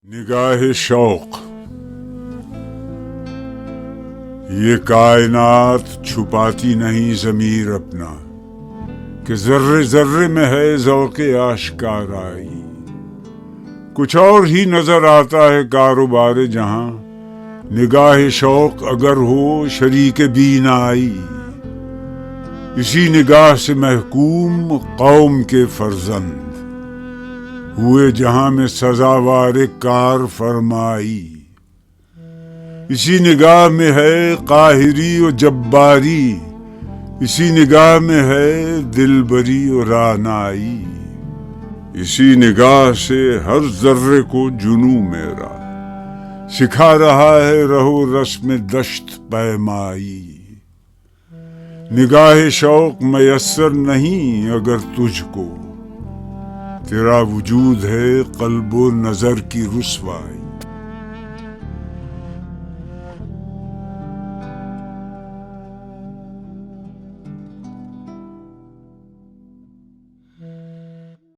نگاہ شوق. یہ کائنات چھپاتی نہیں ضمیر اپنا کہ ذرے ذرے میں ہے ذوق آشکارائی. کچھ اور ہی نظر آتا ہے کاروبار جہاں نگاہ شوق اگر ہو شریک بینائی. اسی نگاہ سے محکوم قوم کے فرزند ہوئے جہاں میں سزاوار کار فرمائی. اسی نگاہ میں ہے قاہری و جباری، اسی نگاہ میں ہے دلبری و رانائی. اسی نگاہ سے ہر ذرے کو جنوں میرا سکھا رہا ہے رہو رسم دشت پیمائی. نگاہ شوق میسر نہیں اگر تجھ کو، تیرا وجود ہے قلب و نظر کی رسوائی.